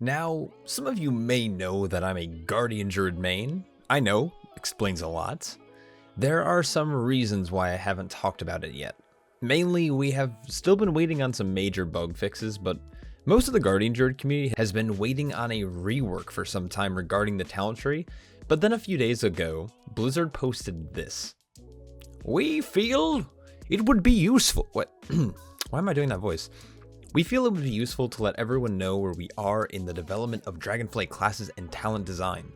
Now, some of you may know that I'm a Guardian Druid main. I know, explains a lot. There are some reasons why I haven't talked about it yet. Mainly, we have still been waiting on some major bug fixes, but most of the Guardian Druid community has been waiting on a rework for some time regarding the talent tree, but then a few days ago, Blizzard posted this. We feel it would be useful. What? Why am I doing that voice? We feel it would be useful to let everyone know where we are in the development of Dragonflight classes and talent design.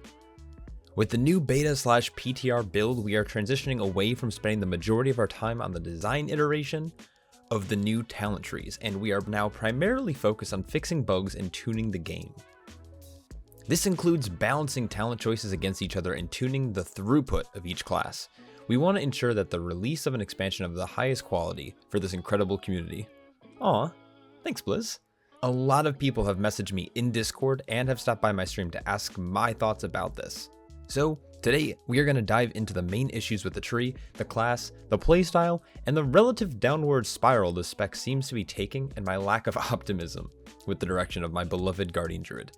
With the new beta/PTR build, we are transitioning away from spending the majority of our time on the design iteration of the new talent trees, and we are now primarily focused on fixing bugs and tuning the game. This includes balancing talent choices against each other and tuning the throughput of each class. We want to ensure that the release of an expansion of the highest quality for this incredible community. Aw, thanks Blizz. A lot of people have messaged me in Discord and have stopped by my stream to ask my thoughts about this. So today we are going to dive into the main issues with the tree, the class, the playstyle, and the relative downward spiral the spec seems to be taking, and my lack of optimism with the direction of my beloved Guardian Druid.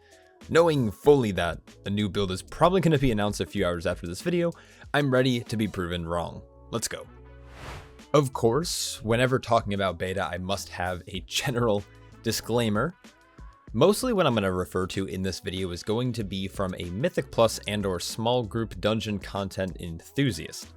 Knowing fully that a new build is probably going to be announced a few hours after this video, I'm ready to be proven wrong. Let's go. Of course, whenever talking about beta, I must have a general disclaimer. Mostly what I'm going to refer to in this video is going to be from a Mythic Plus and or small group dungeon content enthusiast.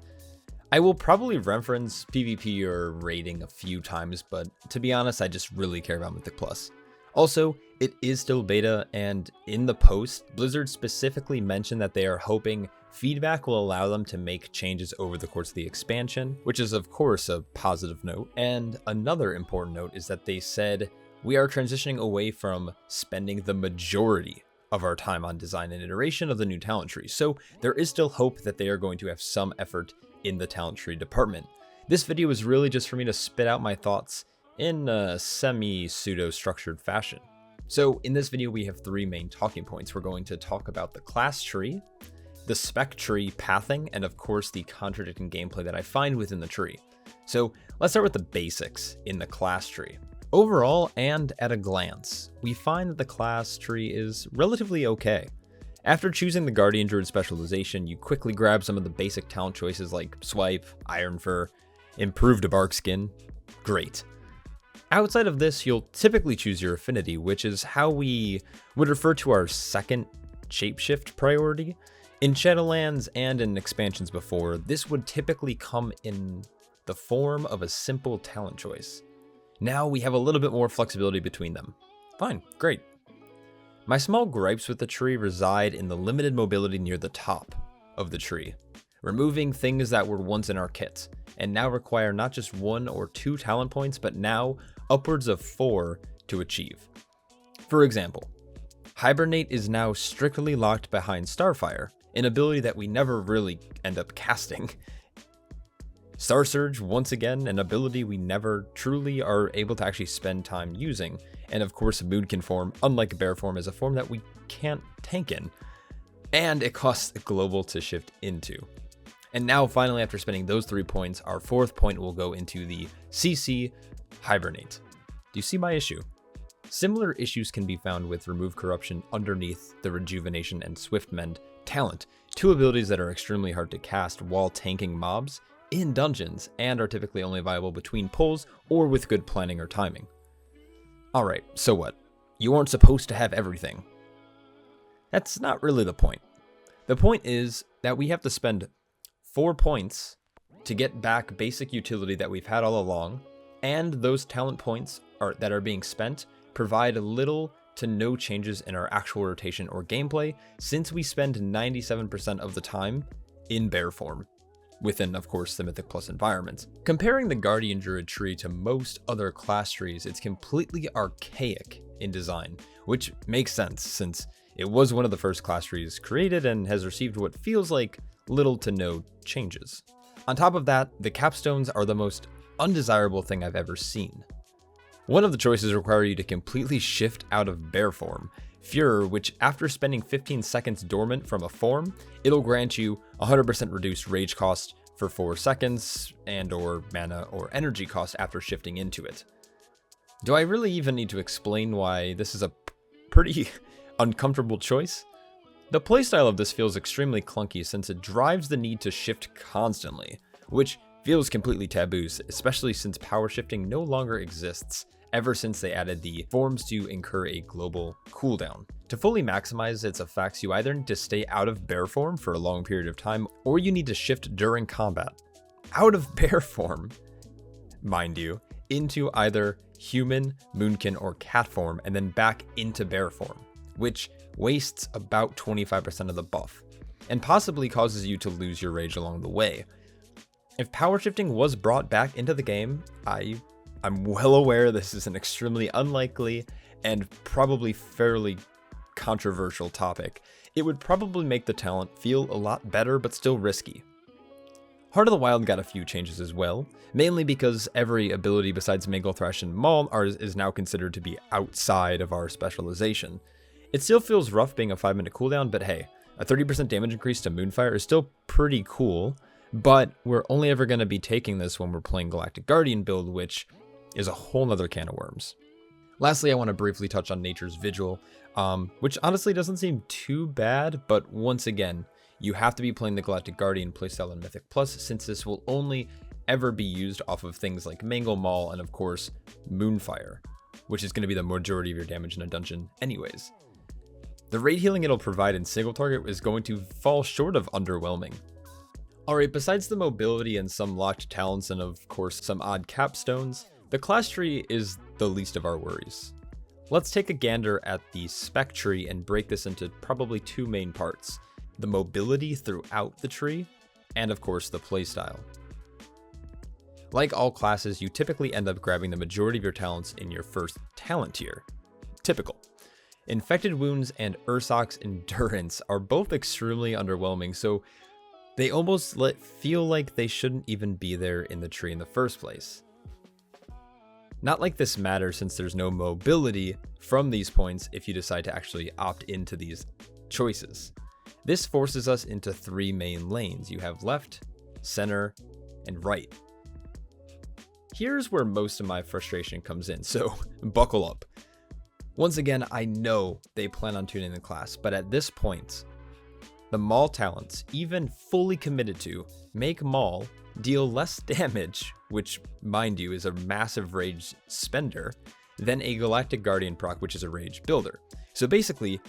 I will probably reference PvP or raiding a few times, but to be honest, I just really care about Mythic Plus. Also, it is still beta, and in the post, Blizzard specifically mentioned that they are hoping feedback will allow them to make changes over the course of the expansion, which is of course a positive note. And another important note is that they said, we are transitioning away from spending the majority of our time on design and iteration of the new talent tree. So there is still hope that they are going to have some effort in the talent tree department. This video is really just for me to spit out my thoughts in a semi-pseudo-structured fashion. So in this video, we have three main talking points. We're going to talk about the class tree, the spec tree pathing, and of course the contradicting gameplay that I find within the tree. So let's start with the basics in the class tree. Overall, and at a glance, we find that the class tree is relatively okay. After choosing the Guardian Druid specialization, you quickly grab some of the basic talent choices like Swipe, Iron Fur, Improved Bark Skin. Great. Outside of this, you'll typically choose your affinity, which is how we would refer to our second shapeshift priority. In Shadowlands and in expansions before, this would typically come in the form of a simple talent choice. Now we have a little bit more flexibility between them. Fine, great. My small gripes with the tree reside in the limited mobility near the top of the tree, removing things that were once in our kit, and now require not just 1 or 2 talent points, but now upwards of 4 to achieve. For example, Hibernate is now strictly locked behind Starfire, an ability that we never really end up casting. Star Surge, once again, an ability we never truly are able to actually spend time using. And of course, Moonkin form, unlike Bear form, is a form that we can't tank in. And it costs a global to shift into. And now finally, after spending those 3 points, our 4th point will go into the CC Hibernate. Do you see my issue? Similar issues can be found with Remove Corruption underneath the Rejuvenation and Swift Mend talent, 2 abilities that are extremely hard to cast while tanking mobs in dungeons and are typically only viable between pulls or with good planning or timing. Alright, so what? You aren't supposed to have everything. That's not really the point. The point is that we have to spend 4 points to get back basic utility that we've had all along, and those talent points that are being spent provide little to no changes in our actual rotation or gameplay, since we spend 97% of the time in bear form, within, of course, the Mythic Plus environments. Comparing the Guardian Druid tree to most other class trees, it's completely archaic in design, which makes sense since it was one of the first class trees created and has received what feels like little to no changes. On top of that, the capstones are the most undesirable thing I've ever seen. One of the choices require you to completely shift out of bear form, Furor, which after spending 15 seconds dormant from a form, it'll grant you 100% reduced rage cost for 4 seconds and or mana or energy cost after shifting into it. Do I really even need to explain why this is a pretty Uncomfortable choice? The playstyle of this feels extremely clunky since it drives the need to shift constantly, which feels completely taboo, especially since power shifting no longer exists ever since they added the forms to incur a global cooldown. To fully maximize its effects, you either need to stay out of bear form for a long period of time, or you need to shift during combat. Out of bear form, mind you, into either human, moonkin, or cat form, and then back into bear form, which wastes about 25% of the buff, and possibly causes you to lose your rage along the way. If power shifting was brought back into the game, I'm well aware this is an extremely unlikely and probably fairly controversial topic. It would probably make the talent feel a lot better, but still risky. Heart of the Wild got a few changes as well, mainly because every ability besides Mangle, Thrash, and Maul is now considered to be outside of our specialization. It still feels rough being a 5-minute cooldown, but hey, a 30% damage increase to Moonfire is still pretty cool, but we're only ever going to be taking this when we're playing Galactic Guardian build, which is a whole nother can of worms. Lastly, I want to briefly touch on Nature's Vigil, which honestly doesn't seem too bad, but once again, you have to be playing the Galactic Guardian playstyle in Mythic Plus, since this will only ever be used off of things like Mangle, Maul, and of course, Moonfire, which is going to be the majority of your damage in a dungeon anyways. The raid healing it'll provide in single target is going to fall short of underwhelming. Alright, besides the mobility and some locked talents and of course some odd capstones, the class tree is the least of our worries. Let's take a gander at the spec tree and break this into probably two main parts: the mobility throughout the tree, and of course the playstyle. Like all classes, you typically end up grabbing the majority of your talents in your first talent tier. Typical. Infected Wounds and Ursoc's Endurance are both extremely underwhelming, so they almost feel like they shouldn't even be there in the tree in the first place. Not like this matters, since there's no mobility from these points if you decide to actually opt into these choices. This forces us into three main lanes. You have left, center, and right. Here's where most of my frustration comes in, so buckle up. Once again, I know they plan on tuning the class, but at this point, the Maul talents, even fully committed to, make Maul deal less damage, which, mind you, is a massive rage spender, than a Galactic Guardian proc, which is a rage builder. So basically,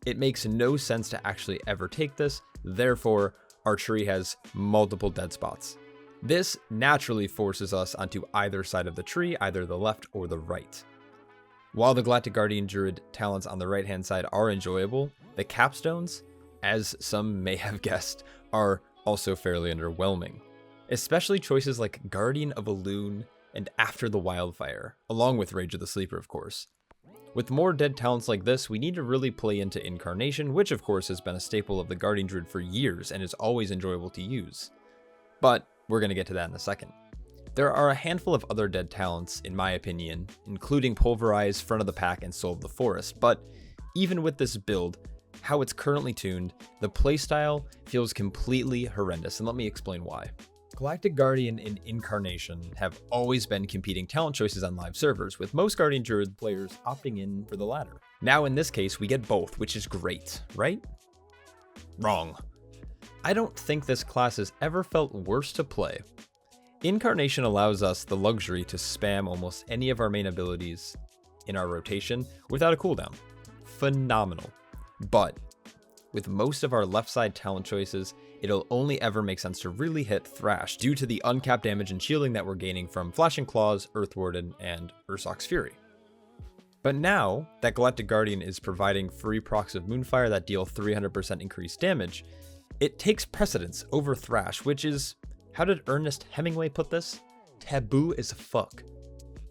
it makes no sense to actually ever take this, therefore, our tree has multiple dead spots. This naturally forces us onto either side of the tree, either the left or the right. While the Galactic Guardian Druid talents on the right-hand side are enjoyable, the capstones, as some may have guessed, are also fairly underwhelming. Especially choices like Guardian of a Loon and After the Wildfire, along with Rage of the Sleeper, of course. With more dead talents like this, we need to really play into Incarnation, which of course has been a staple of the Guardian Druid for years and is always enjoyable to use. But we're going to get to that in a second. There are a handful of other dead talents, in my opinion, including Pulverize, Front of the Pack, and Soul of the Forest, but even with this build, how it's currently tuned, the playstyle feels completely horrendous, and let me explain why. Galactic Guardian and Incarnation have always been competing talent choices on live servers, with most Guardian Druid players opting in for the latter. Now in this case, we get both, which is great, right? Wrong. I don't think this class has ever felt worse to play. Incarnation allows us the luxury to spam almost any of our main abilities in our rotation without a cooldown. Phenomenal. But with most of our left side talent choices, it'll only ever make sense to really hit Thrash due to the uncapped damage and shielding that we're gaining from Flashing Claws, Earth Warden, and Ursoc's Fury. But now that Galactic Guardian is providing free procs of Moonfire that deal 300% increased damage, it takes precedence over Thrash, which is, how did Ernest Hemingway put this? Taboo as fuck.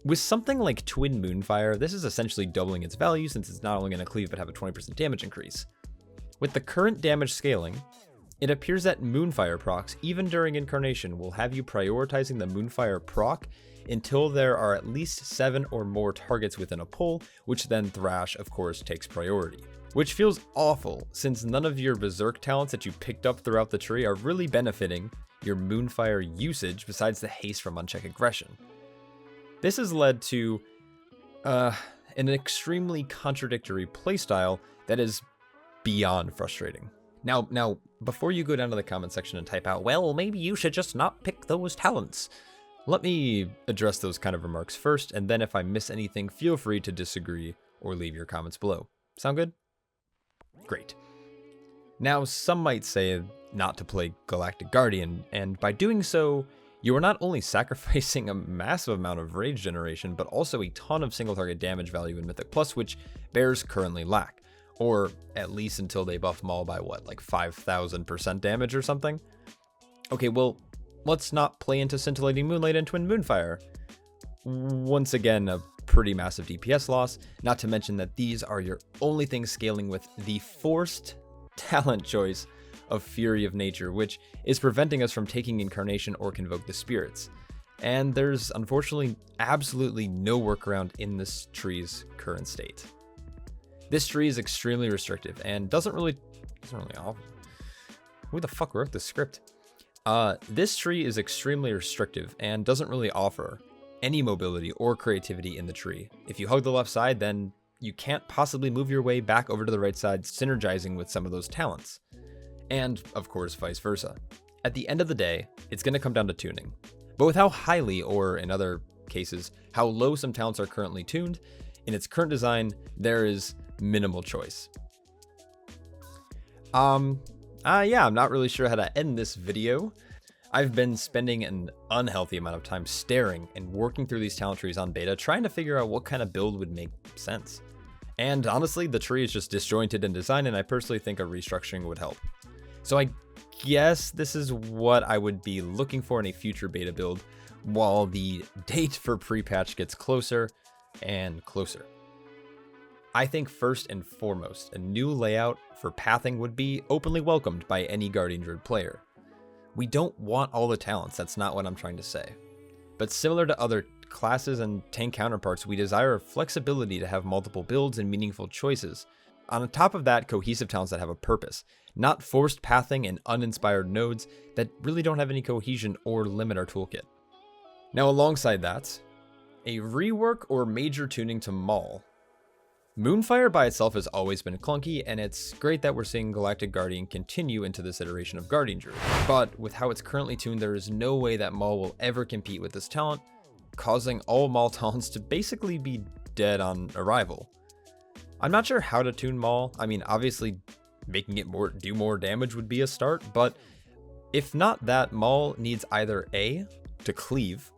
With something like Twin Moonfire, this is essentially doubling its value since it's not only going to cleave but have a 20% damage increase. With the current damage scaling, it appears that Moonfire procs, even during Incarnation, will have you prioritizing the Moonfire proc until there are at least 7 or more targets within a pull, which then Thrash, of course, takes priority. Which feels awful, since none of your Berserk talents that you picked up throughout the tree are really benefiting your Moonfire usage besides the haste from Unchecked Aggression. This has led to, in an extremely contradictory playstyle that is beyond frustrating. Now, before you go down to the comment section and type out, well, maybe you should just not pick those talents, let me address those kind of remarks first, and then if I miss anything, feel free to disagree or leave your comments below. Sound good? Great. Now, some might say not to play Galactic Guardian, and by doing so, you are not only sacrificing a massive amount of rage generation, but also a ton of single target damage value in Mythic Plus, which bears currently lack. Or at least until they buff Maul by what, like 5,000% damage or something? Okay, well, let's not play into Scintillating Moonlight and Twin Moonfire. Once again, a pretty massive DPS loss, not to mention that these are your only things scaling with the forced talent choice of Fury of Nature, which is preventing us from taking Incarnation or Convoke the Spirits. And there's unfortunately absolutely no workaround in this tree's current state. This tree is extremely restrictive and doesn't really offer. Who the fuck wrote the script? This tree is extremely restrictive and doesn't really offer any mobility or creativity in the tree. If you hug the left side, then you can't possibly move your way back over to the right side, synergizing with some of those talents. And of course, vice versa. At the end of the day, it's going to come down to tuning. But with how highly, or in other cases, how low some talents are currently tuned, in its current design, there is minimal choice. I'm not really sure how to end this video. I've been spending an unhealthy amount of time staring and working through these talent trees on beta, trying to figure out what kind of build would make sense. And honestly, the tree is just disjointed in design, and I personally think a restructuring would help. So I guess this is what I would be looking for in a future beta build, while the date for pre-patch gets closer and closer. I think first and foremost, a new layout for pathing would be openly welcomed by any Guardian Druid player. We don't want all the talents, that's not what I'm trying to say. But similar to other classes and tank counterparts, we desire flexibility to have multiple builds and meaningful choices. On top of that, cohesive talents that have a purpose, not forced pathing and uninspired nodes that really don't have any cohesion or limit our toolkit. Now alongside that, a rework or major tuning to Maul. Moonfire by itself has always been clunky, and it's great that we're seeing Galactic Guardian continue into this iteration of Guardian Druid. But with how it's currently tuned, there is no way that Maul will ever compete with this talent, causing all Maul talents to basically be dead on arrival. I'm not sure how to tune Maul. I mean, obviously making it do more damage would be a start, but if not that, Maul needs either A, to cleave,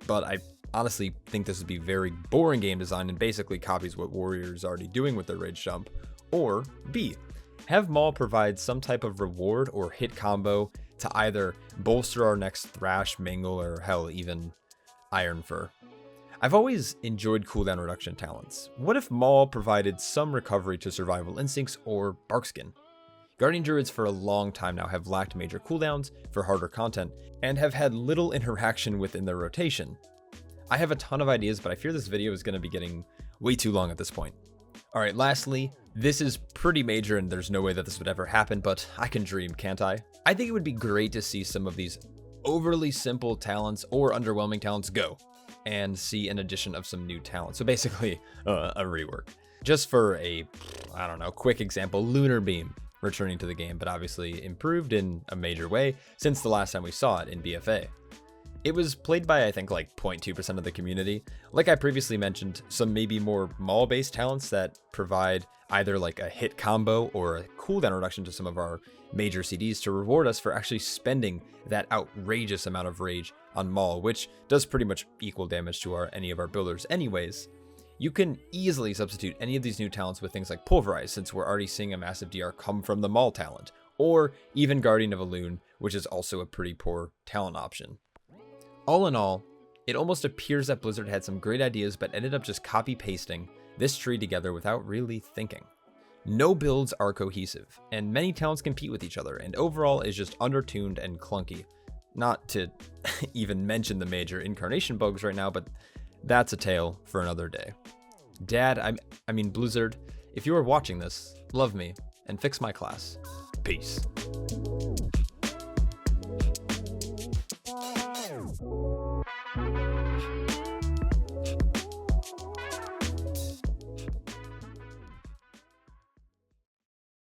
but I honestly think this would be very boring game design and basically copies what Warrior is already doing with their rage jump, or B, have Maul provide some type of reward or hit combo to either bolster our next Thrash, Mangle, or hell, even Ironfur. I've always enjoyed cooldown reduction talents. What if Maul provided some recovery to Survival Instincts or Barkskin? Guardian Druids for a long time now have lacked major cooldowns for harder content and have had little interaction within their rotation. I have a ton of ideas, but I fear this video is going to be getting way too long at this point. Alright, lastly, this is pretty major and there's no way that this would ever happen, but I can dream, can't I? I think it would be great to see some of these overly simple talents or underwhelming talents go, and see an addition of some new talent. So basically, a rework. Just for a, I don't know, quick example, Lunar Beam returning to the game, but obviously improved in a major way since the last time we saw it in BFA. It was played by, I think, like 0.2% of the community. Like I previously mentioned, some maybe more Maul-based talents that provide either like a hit combo or a cooldown reduction to some of our major CDs to reward us for actually spending that outrageous amount of rage on Maul, which does pretty much equal damage to any of our builders anyways. You can easily substitute any of these new talents with things like Pulverize, since we're already seeing a massive DR come from the Maul talent, or even Guardian of Elune, which is also a pretty poor talent option. All in all, it almost appears that Blizzard had some great ideas but ended up just copy-pasting this tree together without really thinking. No builds are cohesive, and many talents compete with each other, and overall is just undertuned and clunky. Not to even mention the major incarnation bugs right now, but that's a tale for another day. Dad, I mean Blizzard, if you are watching this, love me and fix my class. Peace.